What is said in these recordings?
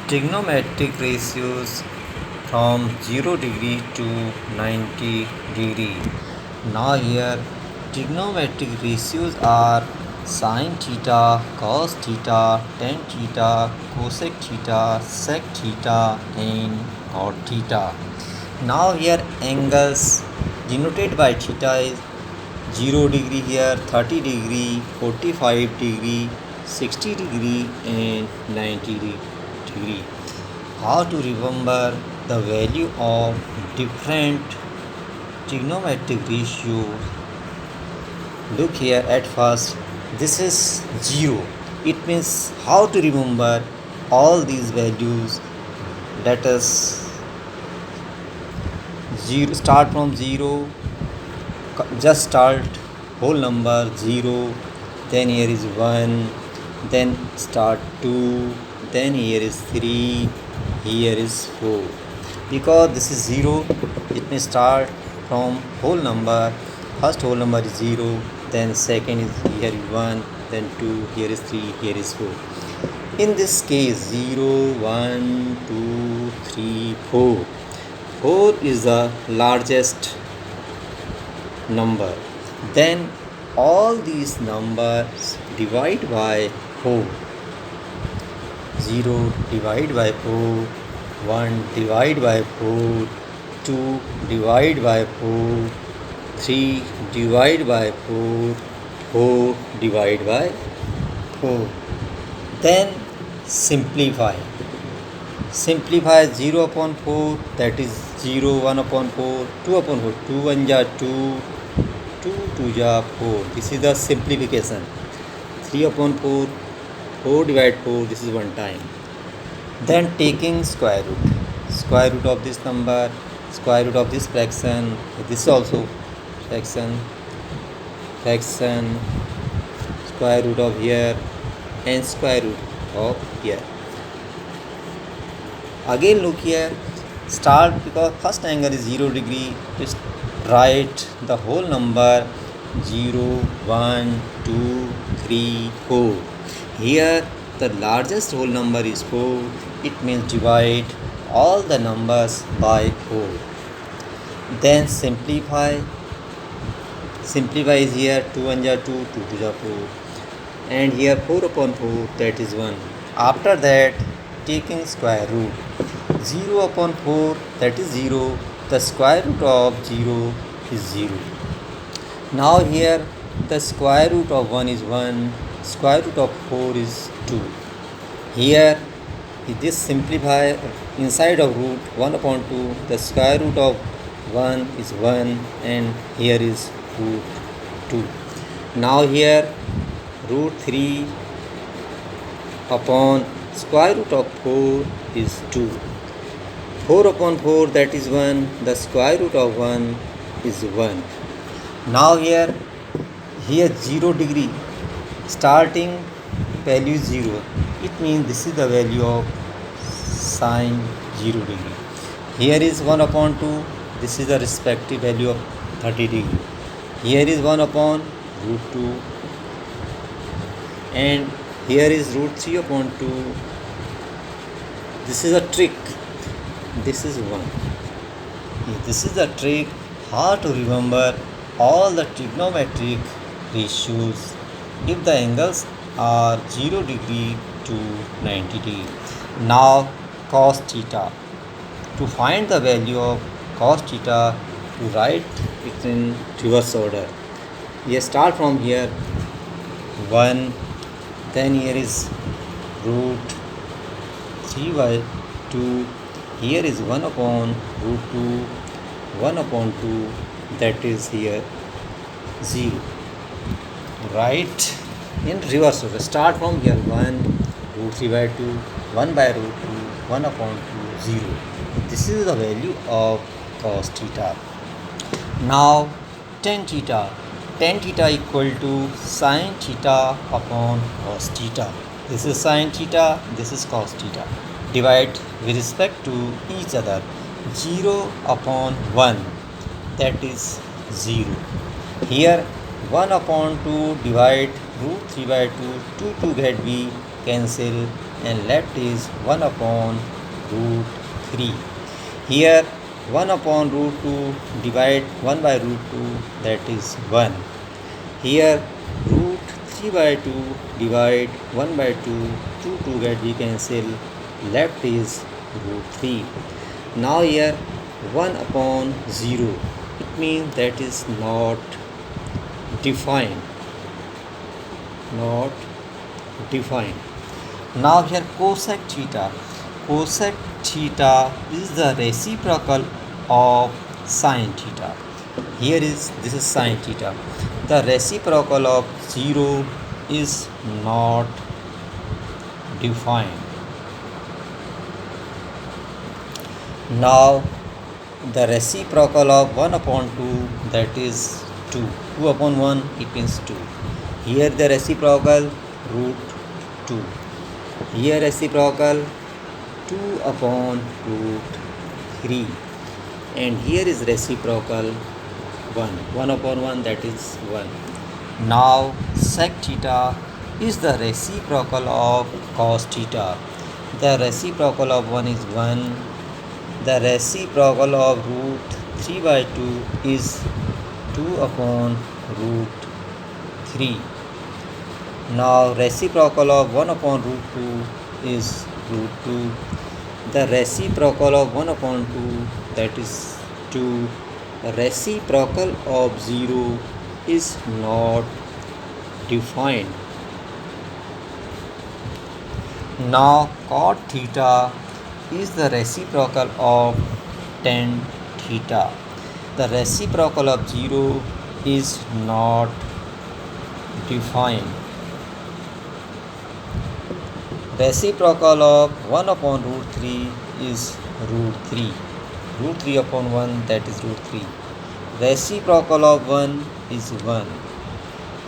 Trigonometric ratios from 0 degree to 90 degree. Now here trigonometric ratios are sin theta, cos theta, tan theta, cosec theta, sec theta and cot theta. Now here angles denoted by theta is 0 degree here, 30 degree, 45 degree, 60 degree and 90 degree. How to remember the value of different trigonometric ratios? Look here at first, this is 0. It means how to remember all these values. Let us start from 0. Just start whole number 0, then here is 1, then start 2, then here is 3, here is 4. Because this is 0, it may start from whole number. First whole number is 0, then second is here is 1, then 2, here is 3, here is 4. In this case 0, 1, 2, 3, 4. 4 is the largest number. Then all these numbers divide by 4. 0 divide by 4, 1 divide by 4, 2 divide by 4, 3 divide by 4, 4 divide by 4. Then simplify. Simplify 0 upon 4, that is 0, 1 upon 4, 2 upon 4, 2 1 ja 2, 2 2 ja 4. This is the simplification. 3 upon 4, 4 divide 4, this is one time. Then taking square root of this number, square root of this fraction, this is also fraction, square root of here and square root of here. Again look here, start because first angle is 0 degree, just write the whole number 0, 1, 2, 3, 4. Here the largest whole number is 4, it means divide all the numbers by 4. Then simplify is here 2 1 ja 2, 2 2 ja 4, and here 4 upon 4, that is 1. After that taking square root, 0 upon 4, that is 0, the square root of 0 is 0. Now here the square root of 1 is 1, square root of 4 is 2. Here this simplify inside of root 1 upon 2, the square root of 1 is 1 and here is root 2. Now here root 3 upon square root of 4 is 2. 4 upon 4, that is 1, the square root of 1 is 1. Now here 0 degree, starting value is 0. It means this is the value of sine 0 degree. Here is 1 upon 2, this is the respective value of 30 degree. Here is 1 upon root 2 and here is root 3 upon 2. This is a trick. This is 1. This is the trick how to remember all the trigonometric ratios if the angles are 0 degree to 90 degree. Now cos theta. To find the value of cos theta, to write it in reverse order. You start from here 1, then here is root 3 by 2, here is 1 upon root 2, 1 upon 2, that is here 0. Write in reverse order. Start from here 1, root 3 by 2, 1 by root 2, 1 upon 2, 0. This is the value of cos theta. Now tan theta. Tan theta equal to sin theta upon cos theta. This is sin theta, this is cos theta. Divide with respect to each other. 0 upon 1, that is 0. Here 1 upon 2 divide root 3 by 2, 2 2 get b, cancel, and left is 1 upon root 3. Here 1 upon root 2 divide 1 by root 2, that is 1. Here root 3 by 2 divide 1 by 2, 2 get we cancel, left is root 3. Now here 1 upon 0, it means that is not defined, not defined. Now here cosec theta. Cosec theta is the reciprocal of sin theta. Here is, this is sin theta. The reciprocal of 0 is not defined. Now the reciprocal of 1 upon 2, that is 2. 2 upon 1, it means 2. Here the reciprocal root 2. Here reciprocal 2 upon root 3. And here is reciprocal 1. 1 upon 1, that is 1. Now sec theta is the reciprocal of cos theta. The reciprocal of 1 is 1. The reciprocal of root 3 by 2 is 2 upon root 3. Now reciprocal of 1 upon root 2 is root 2. The reciprocal of 1 upon 2, that is 2. Reciprocal of 0 is not defined. Now cot theta is the reciprocal of tan theta. The reciprocal of 0 is not defined. Reciprocal of 1 upon root 3 is root 3. Root 3 upon 1, that is root 3. Reciprocal of 1 is 1.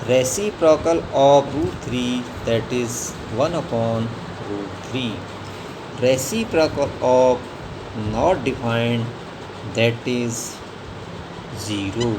Reciprocal of root 3, that is 1 upon root 3. Reciprocal of not defined, that is 0.